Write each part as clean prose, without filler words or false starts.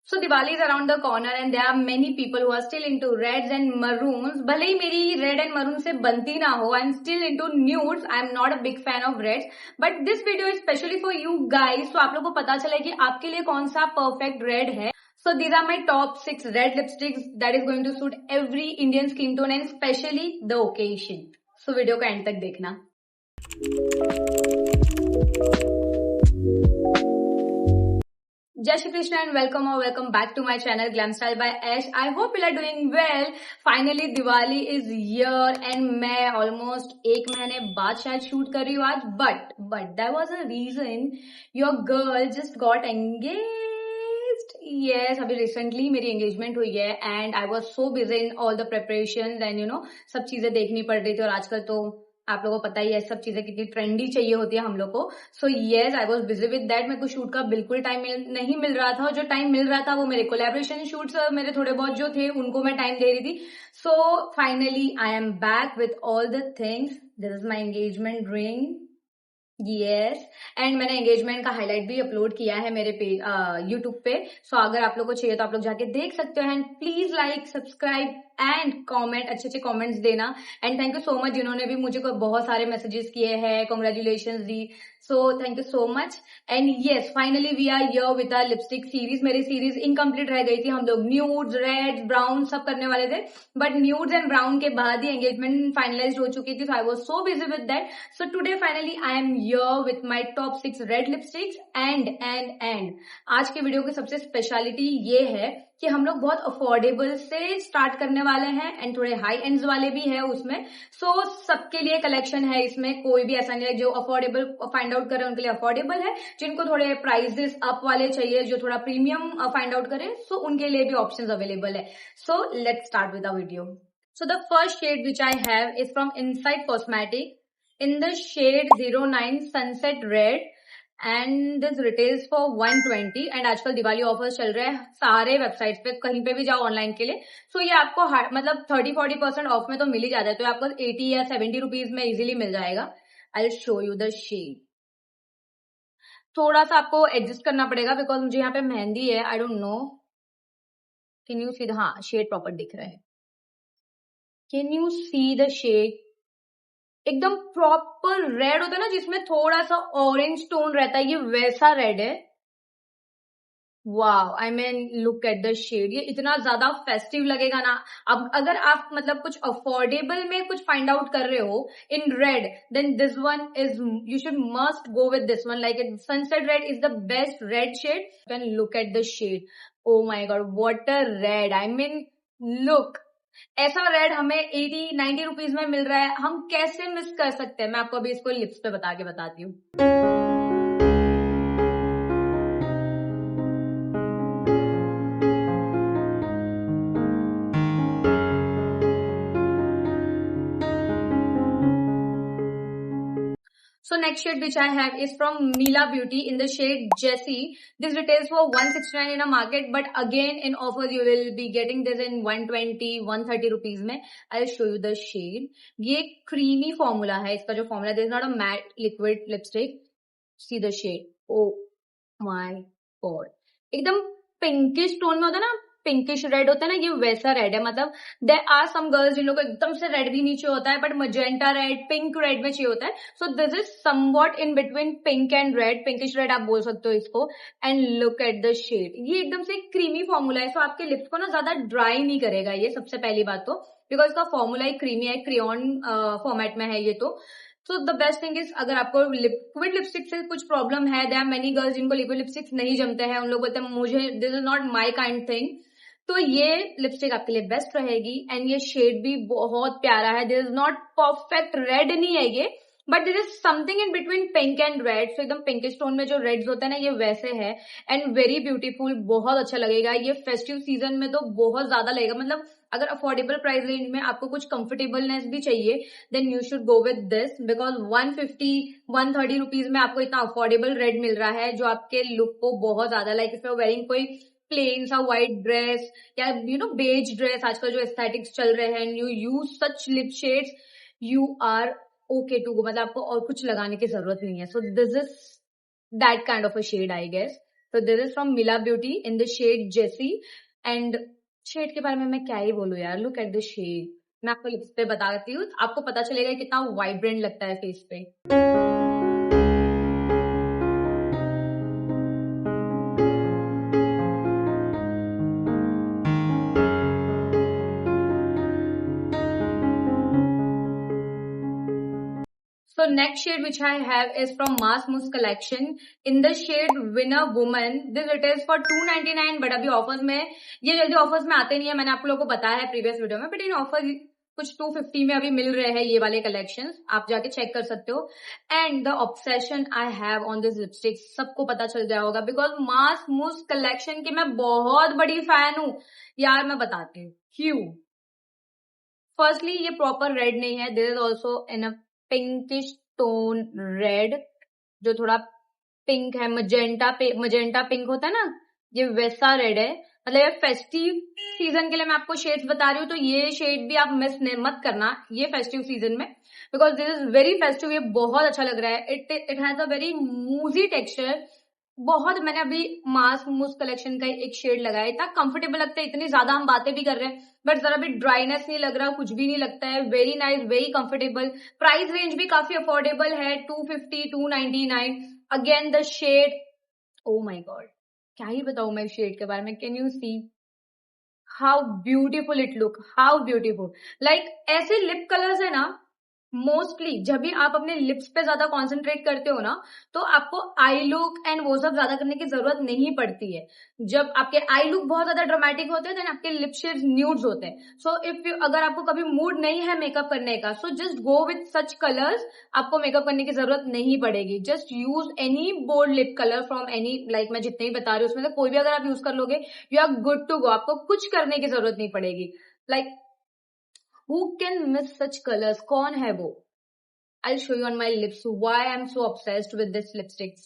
So Diwali is around the corner and there are many people who are still into reds and maroons. भले ही मेरी red and maroon से बनती ना हो, I'm still into nudes. I'm not a big fan of reds. But this video is specially for you guys. So आप लोगों को पता चले कि आपके लिए कौन सा perfect red है. So these are my top 6 red lipsticks that is going to suit every Indian skin tone and especially the occasion. So video का end तक देखना. Jai Shri Krishna and welcome back to my channel Glam Style by Ash. I hope you are doing well. Finally Diwali is here and मैं almost एक महीने बाद शायद shoot कर रही हूँ आज. But there was a reason. Your girl just got engaged. Yes, अभी recently मेरी engagement हुई है and I was so busy in all the preparations and you know सब चीजें देखनी पड़ रही थी और आजकल तो आप लोगों को पता ही है सब चीजें कितनी ट्रेंडी चाहिए होती है हम लोग को. So yes I was busy with that. मेरे को शूट का बिल्कुल टाइम नहीं मिल रहा था और जो टाइम मिल रहा था वो मेरे कोलैबोरेशन शूट्स मेरे थोड़े बहुत जो थे उनको मैं टाइम दे रही थी. So finally I am back with all the things. This is my engagement ring. Yes and मैंने एंगेजमेंट का हाईलाइट भी अपलोड किया है मेरे पेज यूट्यूब पे. सो अगर आप लोग को चाहिए तो आप लोग जाके देख सकते हो. And please like subscribe and comment, अच्छे कमेंट्स देना. And thank you so much जिन्होंने भी मुझे बहुत सारे मैसेजेस किए हैं, कॉन्ग्रेचुलेशन दी. So thank you so much. And yes finally we are here with our lipstick series. मेरी सीरीज इनकम्प्लीट रह गई थी. हम लोग न्यूड्स, रेड, ब्राउन सब करने वाले थे बट न्यूड्स एंड ब्राउन के बाद ही एंगेजमेंट फाइनलाइज हो चुकी थी. So I was so busy with that. So today finally I am here with my top 6 red lipsticks. And आज के वीडियो की सबसे स्पेशलिटी ये है कि हम लोग बहुत अफोर्डेबल से स्टार्ट करने वाले हैं एंड थोड़े हाई एंड्स वाले भी है उसमें. सो सबके लिए कलेक्शन है इसमें. कोई भी ऐसा नहीं है. जो अफोर्डेबल फाइंड आउट करे उनके लिए अफोर्डेबल है. जिनको थोड़े प्राइजेस अप वाले चाहिए, जो थोड़ा प्रीमियम फाइंड आउट करे, सो उनके लिए भी ऑप्शंस अवेलेबल है. So let's start with the video. So the first shade which I have is from Insight cosmetic in the shade 09 sunset red and this retails for 120. And आजकल Diwali offers चल रहे हैं सारे वेबसाइट्स पे, कहीं पे भी जाओ ऑनलाइन के लिए. सो ये आपको मतलब 30-40% ऑफ में तो मिल ही जाता है. तो आपको 80 या 70 रुपीज में इजीली मिल जाएगा. I will show you the shade. थोड़ा सा आपको एडजस्ट करना पड़ेगा बिकॉज मुझे यहाँ पे मेहंदी है. I don't know can you see. हाँ शेड प्रॉपर दिख रहा है. Can you see the shade? एकदम प्रॉपर रेड होता है ना जिसमें थोड़ा सा ऑरेंज टोन रहता है, ये वैसा रेड है. Wow, I mean look at the shade. ये इतना ज्यादा फेस्टिव लगेगा ना. अब अगर आप मतलब कुछ अफोर्डेबल में कुछ फाइंड आउट कर रहे हो in red, then this one is, you should must go with this one. Like it sunset red is the best red shade. Can look at the shade. Oh my god, what a red. I mean look, ऐसा red हमें 80-90 rupees में मिल रहा है. हम कैसे miss कर सकते हैं? मैं आपको अभी इसको लिप्स पे बता के बताती हूँ. So next shade which I have is from Mila Beauty in the shade Jessie. This retails for 169 in a market, but again in offers you will be getting this in 120-130 rupees में. I'll show you the shade. ये creamy formula है इसका. जो formula, this is not a matte liquid lipstick. See the shade. Oh my god, एकदम pinkish tone में होता है ना, पिंकिश रेड होता है ना, ये वैसा रेड है. मतलब देयर आर सम गर्ल्स जिन लोगों को एकदम से रेड भी नीचे होता है but magenta red, pink red में चाहिए होता है. So this is somewhat in between pink and red. Pinkish red आप बोल सकते हो इसको. And look at the shade. ये एकदम से क्रीमी फॉर्मूला है. सो आपके लिप्स को ना ज्यादा ड्राई नहीं करेगा ये, सबसे पहली बात तो, बिकॉज इसका फॉर्मूला ही क्रीमी है, क्रेयॉन फॉर्मेट में है ये. तो so the best thing is, अगर आपको लिक्विड लिपस्टिक से कुछ प्रॉब्लम है, देयर आर मेनी गर्ल्स जिनको लिक्विड लिपस्टिक्स नहीं जमते हैं, उन लोग बोलते हैं मुझे this is not my kind thing, तो ये लिपस्टिक आपके लिए बेस्ट रहेगी. एंड ये शेड भी बहुत प्यारा है. This is not perfect red नहीं है ये, but this is something in between pink and red. So एकदम पिंकिश टोन में जो रेड्स होते हैं ना, ये वैसे है. एंड वेरी ब्यूटीफुल, बहुत अच्छा लगेगा. ये फेस्टिव सीजन में तो बहुत ज्यादा लगेगा. मतलब अगर अफोर्डेबल प्राइस रेंज में आपको कुछ कंफर्टेबलनेस भी चाहिए, then you should go with this. Because 150-130 rupees में आपको इतना अफोर्डेबल रेड मिल रहा है जो आपके लुक को बहुत ज्यादा, लाइक इसमें वेयरिंग कोई प्लेन सा व्हाइट ड्रेस या यू नो बेज ड्रेस, आजकल जो एस्थेटिक्स चल रहे हैं, you use such lip shades, you are okay to go. मतलब आपको और कुछ लगाने की जरूरत नहीं है. So this is that kind of a shade I guess. So this is from Mila Beauty in the shade Jessie. And shade के बारे में मैं क्या ही बोलूं यार, लुक एट द शेड. मैं आपको लिप्स पे बताती हूँ, आपको पता चलेगा कितना वाइब्रेंट लगता है फेस पे. So next shade which I have is from Mass Mousse collection in the shade Winner Woman. This it is for 299, but अभी ऑफर्स में ये जल्दी ऑफर्स में आते नहीं है, मैंने आप लोगों को बताया है प्रीवियस वीडियो में, बट इन ऑफर कुछ 250 में अभी मिल रहे हैं ये वाले कलेक्शंस, आप जाके चेक कर सकते हो. And the obsession I have on this lipstick सबको पता चल गया होगा, बिकॉज मास मूस कलेक्शन की मैं बहुत बड़ी फैन हूँ यार. मैं बताती हूँ क्यों. फर्स्टली ये प्रॉपर रेड नहीं है, there is also in a pinkish tone red, जो थोड़ा पिंक है, मजेंटा पिंक होता है ना, ये वैसा रेड है. मतलब ये फेस्टिव सीजन के लिए मैं आपको शेड्स बता रही हूँ, तो ये शेड भी आप मिस मत करना ये फेस्टिव सीजन में, because this is very festive. ये बहुत अच्छा लग रहा है. It has a very moussy texture. बहुत, मैंने अभी मास मूस कलेक्शन का एक शेड लगाया, इतना कंफर्टेबल लगता है, इतनी ज्यादा हम बातें भी कर रहे हैं, बट जरा भी ड्राइनेस नहीं लग रहा, कुछ भी नहीं लगता है. Very nice, very comfortable. Price range भी काफी अफोर्डेबल है, 250 299. Again the shade, oh my god, क्या ही बताऊं मैं शेड के बारे में. Can you see how beautiful it look, how beautiful. Like ऐसे लिप कलर्स है ना, मोस्टली जब भी आप अपने लिप्स पे ज्यादा कॉन्सेंट्रेट करते हो ना, तो आपको आई लुक एंड वो सब ज्यादा करने की जरूरत नहीं पड़ती है. जब आपके आई लुक बहुत ज्यादा ड्रामेटिक होते हैं, देन आपके लिप शेड्स न्यूड्स होते हैं. सो इफ अगर आपको कभी मूड नहीं है मेकअप करने का, so just go with such colours. आपको मेकअप करने की जरूरत नहीं पड़ेगी. Just use any bold lip colour from any, like मैं जितने भी बता रही हूँ उसमें से कोई भी अगर आप यूज कर लोगे, you are good to go. आपको कुछ करने की जरूरत नहीं पड़ेगी. Like who can miss such colors? कौन है वो? I'll show you on my lips why I'm so obsessed with this lipsticks.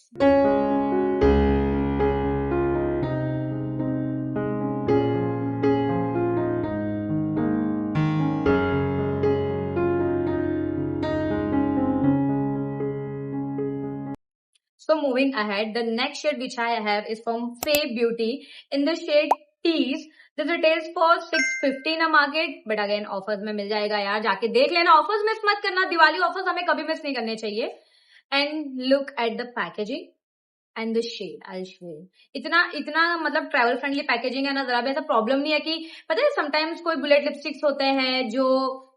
So moving ahead, the next shade which I have is from Faye Beauty in the shade Tease. This retails for 650 in a market, but again offers में मिल जाएगा यार, जाके देख लेना. Offers miss मत करना, Diwali offers हमें कभी मिस नहीं करने चाहिए. And look at the packaging and the shade. I show you. इतना मतलब ट्रैवल फ्रेंडली पैकेजिंग है ना, जरा भी ऐसा प्रॉब्लम नहीं है कि, पता है समटाइम्स कोई बुलेट लिपस्टिक्स होते हैं जो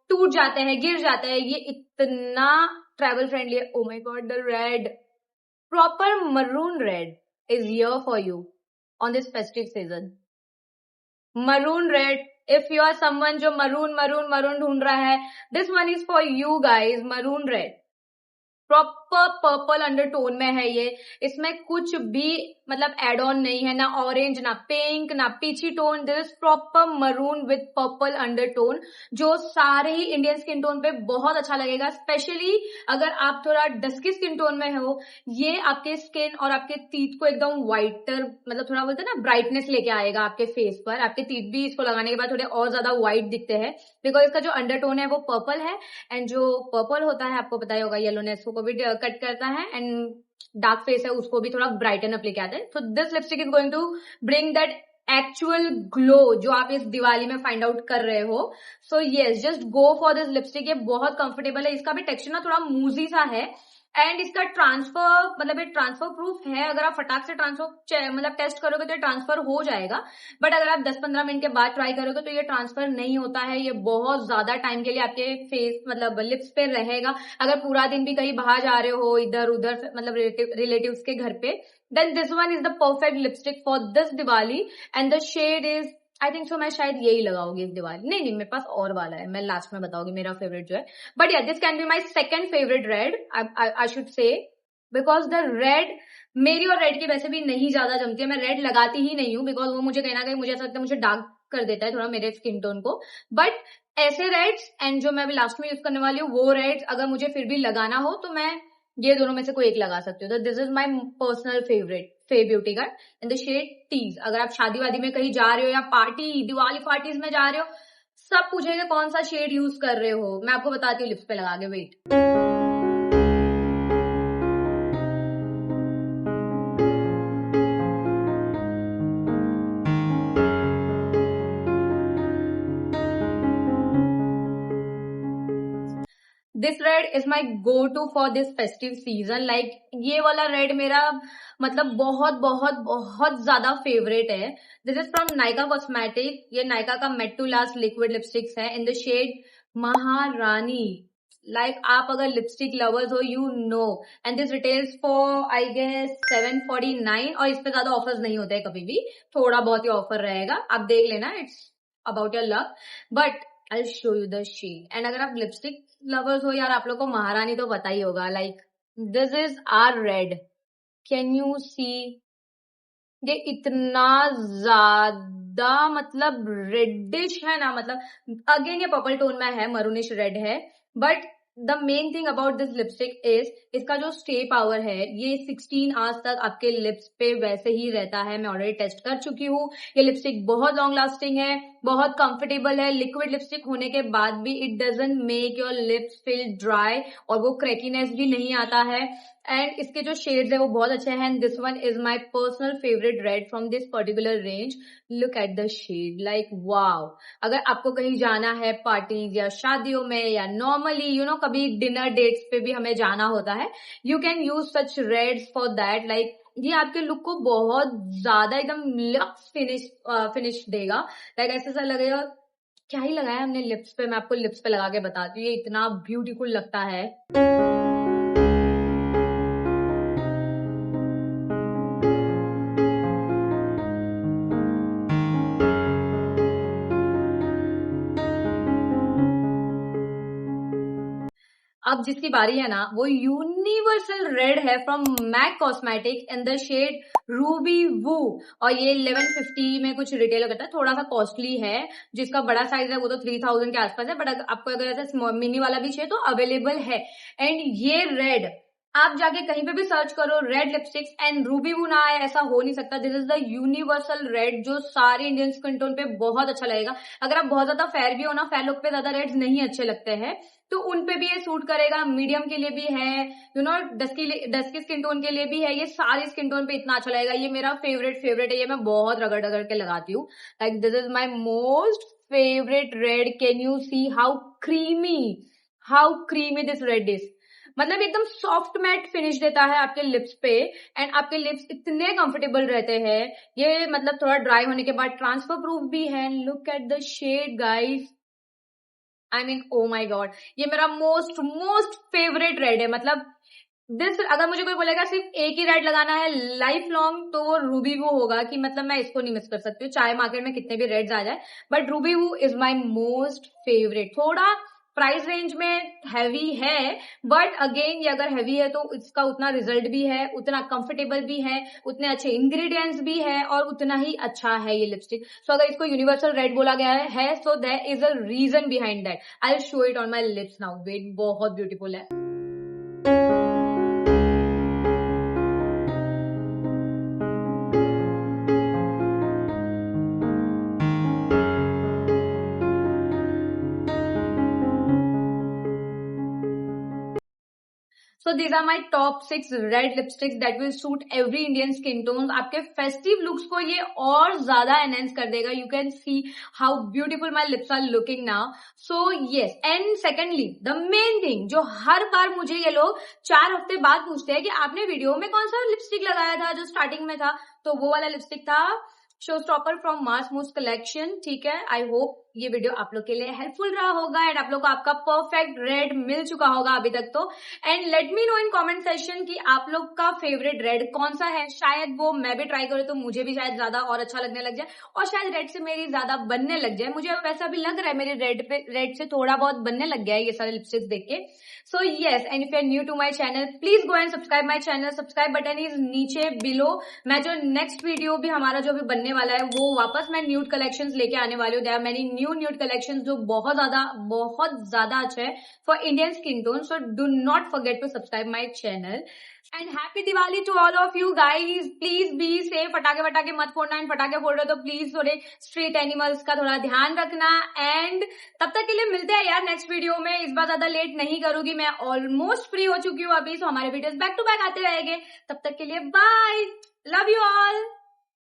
टूट जाते हैं, गिर जाते हैं. ये इतना ट्रैवल फ्रेंडली है. Oh my god, the red, proper maroon red is here for you on this festive season. Maroon red, if you are someone जो मरून ढूंढ रहा है, this one is for you guys. Maroon red proper purple undertone में है ये. इसमें कुछ भी मतलब एड ऑन नहीं है, ना ऑरेंज, ना पिंक, ना peachy tone. This is proper maroon with purple undertone, जो सारे ही इंडियन स्किन टोन पे बहुत अच्छा लगेगा. स्पेशली अगर आप थोड़ा डस्की स्किन टोन में हो, ये आपके स्किन और आपके टीथ को एकदम व्हाइटर, मतलब थोड़ा बोलते हैं ना ब्राइटनेस लेके आएगा आपके फेस पर. आपके टीथ भी इसको लगाने के बाद थोड़े और ज्यादा व्हाइट दिखते हैं, बिकॉज इसका जो अंडरटोन है वो पर्पल है. एंड जो पर्पल होता है आपको पता ही होगा, येलोनेस को भी कट करता है, एंड डार्क फेस है उसको भी थोड़ा ब्राइटन अप लेके आता है. तो this lipstick is going to bring that actual glow जो आप इस दिवाली में फाइंड आउट कर रहे हो. So yes, just go for this lipstick. ये बहुत कंफर्टेबल है. इसका भी टेक्सचर ना थोड़ा मूजी सा है, एंड इसका ट्रांसफर, मतलब ये ट्रांसफर प्रूफ है. अगर आप फटाक से ट्रांसफर मतलब टेस्ट करोगे तो ये ट्रांसफर हो जाएगा, बट अगर आप 10-15 मिनट के बाद ट्राई करोगे तो ये ट्रांसफर नहीं होता है. ये बहुत ज्यादा टाइम के लिए आपके फेस मतलब लिप्स पे रहेगा. अगर पूरा दिन भी कहीं बाहर जा रहे हो, इधर उधर, मतलब रिलेटिव्स के घर पे, then this one is the perfect lipstick for this Diwali. And the shade is, I think so मैं शायद यही लगाऊंगी इस दिवाली. नहीं, मेरे पास और वाला है, मैं लास्ट में बताऊंगी मेरा फेवरेट जो है. बट या this can be my second favourite red, I should say, because the red मेरी और रेड की वैसे भी नहीं ज्यादा जमती है. मैं रेड लगाती ही नहीं हूँ, बिकॉज वो मुझे कहीं ना कहीं मुझे ऐसा लगता है मुझे डार्क कर देता है थोड़ा मेरे स्किन टोन को. बट ऐसे रेड्स एंड जो मैं अभी लास्ट में यूज करने वाली हूँ वो रेड्स अगर मुझे फिर भी लगाना हो तो मैं ये दोनों में से कोई एक लगा सकती हूँ. तो this is my personal favourite फे ब्यूटी का इन द शेड टीज. अगर आप शादी वादी में कहीं जा रहे हो या पार्टी, दिवाली पार्टीज में जा रहे हो, सब पूछेंगे कौन सा शेड यूज कर रहे हो. मैं आपको बताती हूँ लिप्स पे लगा के. Wait, this red is my go to for this festive season. Like ये वाला रेड मेरा मतलब बहुत बहुत बहुत ज्यादा फेवरेट है. This is from Nykaa cosmetic. ये नायका का matte to last liquid lipsticks है in the shade Maharani. Like आप अगर लिपस्टिक लवर्स हो you know. And this retails for I guess 749 और इस पे ज्यादा ऑफर्स नहीं होते हैं कभी भी. थोड़ा बहुत ही ऑफर रहेगा, आप देख लेना. It's about your luck. But I show you the shade. And अगर आप लिपस्टिक लवर्स हो यार, आप लोग को महारानी तो पता ही होगा. Like this is our red. Can you see? ये इतना ज्यादा मतलब रेडिश है ना. मतलब अगेन ये पर्पल टोन में है, मरूनिश रेड है. But the main thing about this lipstick is इसका जो स्टे पावर है. ये 16 आवर्स तक आपके लिप्स पे वैसे ही रहता है. मैं ऑलरेडी टेस्ट कर चुकी हूँ. ये लिपस्टिक बहुत लॉन्ग लास्टिंग है, बहुत कंफर्टेबल है. लिक्विड लिपस्टिक होने के बाद भी it doesn't make your lips feel dry और वो क्रैकीनेस भी नहीं आता है. एंड इसके जो शेड्स है वो बहुत अच्छे हैं. And this one is my personal favourite red from this particular range. Look at the shade. Like wow. अगर आपको कहीं जाना है पार्टीज या शादियों में या नॉर्मली यू नो कभी डिनर डेट्स पे भी हमें जाना होता है, you can use such reds for that. Like ये आपके लुक को बहुत ज्यादा एकदम लक्स फिनिश देगा. लाइक ऐसा लगेगा क्या ही लगाया हमने लिप्स पे. मैं आपको लिप्स पे लगा के बताती हूँ, ये इतना ब्यूटीफुल लगता है. अब जिसकी बारी है ना वो यूनिवर्सल रेड है from MAC cosmetic in the shade Ruby Woo. और ये 1150 में कुछ रिटेल करता है. थोड़ा सा कॉस्टली है. जिसका बड़ा साइज है वो तो 3000 के आसपास है. बट आपको अगर ऐसा मिनी वाला भी चाहिए तो अवेलेबल है. एंड ये रेड आप जाके कहीं पे भी सर्च करो रेड लिपस्टिक्स एंड रूबी वू ना आए, ऐसा हो नहीं सकता. This is the universal red जो सारे इंडियन स्किन टोन पे बहुत अच्छा लगेगा. अगर आप बहुत ज्यादा फेयर भी हो ना, फेयर लुक पे ज्यादा रेड्स नहीं अच्छे लगते हैं तो उन पे भी ये सूट करेगा. मीडियम के लिए भी है, you know dusky skin tone के लिए भी है. ये सारी स्किन टोन पे इतना अच्छा लगेगा. ये मेरा फेवरेट है. ये मैं बहुत रगड़ रगड़ के लगाती हूँ. Like this is my most favourite red. Can you see how creamy this red is. मतलब एकदम सॉफ्ट मैट फिनिश देता है आपके लिप्स पे. एंड आपके लिप्स इतने कंफर्टेबल रहते हैं. ये मतलब थोड़ा ड्राई होने के बाद ट्रांसफर प्रूफ भी है. Look at the shade guys. I mean oh my god, ये मेरा मोस्ट फेवरेट रेड है. मतलब दिस अगर मुझे कोई बोलेगा सिर्फ एक ही रेड लगाना है लाइफ लॉन्ग तो वो रूबी वू होगा. कि मतलब मैं इसको नहीं मिस कर सकती हूँ चाहे मार्केट में कितने भी रेड्स आ जाए. But Ruby Woo is my most favourite. थोड़ा प्राइस रेंज में हैवी है बट अगेन ये अगर हैवी है तो इसका उतना रिजल्ट भी है, उतना कंफर्टेबल भी है, उतने अच्छे इंग्रेडिएंट्स भी है और उतना ही अच्छा है ये लिपस्टिक. सो अगर इसको यूनिवर्सल रेड बोला गया है so there is a reason behind that. I will show it on my lips now. Wait, बहुत ब्यूटीफुल है. So these are my top 6 red lipsticks that will suit every Indian skin tone. आपके festive looks को ये और ज्यादा enhance कर देगा. You can see how beautiful my lips are looking now. So yes, and secondly, the main thing जो हर बार मुझे ये लोग 4 हफ्ते बाद पूछते हैं कि आपने वीडियो में कौन सा लिपस्टिक लगाया था जो स्टार्टिंग में था. तो वो वाला लिपस्टिक था show stopper from mass mousse collection. ठीक है, आई होप ये वीडियो आप लोग के लिए हेल्पफुल रहा होगा एंड आप लोग को आपका परफेक्ट रेड मिल चुका होगा अभी तक तो. And let me know in comment section कि आप लोग का फेवरेट रेड कौन सा है. शायद वो मैं भी ट्राई करूँ तो मुझे भी शायद ज्यादा और अच्छा लगने लग जाए और शायद रेड से मेरी ज्यादा बनने लग जाए. मुझे वैसा भी लग रहा है मेरे रेड से थोड़ा बहुत बनने लग गया है ये सारे लिपस्टिक्स देख के. So yes, and if you are new to my channel please go and subscribe my channel. Subscribe button is नीचे बिलो. मैं जो नेक्स्ट वीडियो भी हमारा जो भी बनने वाला है वो वापस मैं न्यूड कलेक्शंस लेके आने वाली हूँ. There are many nude collections जो बहुत ज्यादा अच्छा है for Indian skin tone. So do not forget to subscribe my channel. And happy Diwali to all of you guys. Please be safe. फटाके मत फोड़ना. एंड फटाके फोड़ रहे हो तो प्लीज थोड़े स्ट्रीट एनिमल्स का थोड़ा ध्यान रखना. एंड तब तक के लिए मिलते हैं यार नेक्स्ट वीडियो में. इस बार ज्यादा लेट नहीं करूंगी, मैं ऑलमोस्ट फ्री हो चुकी हूँ अभी. सो हमारे वीडियोस बैक टू बैक आते रहेंगे. तब तक के लिए बाय. Love you all.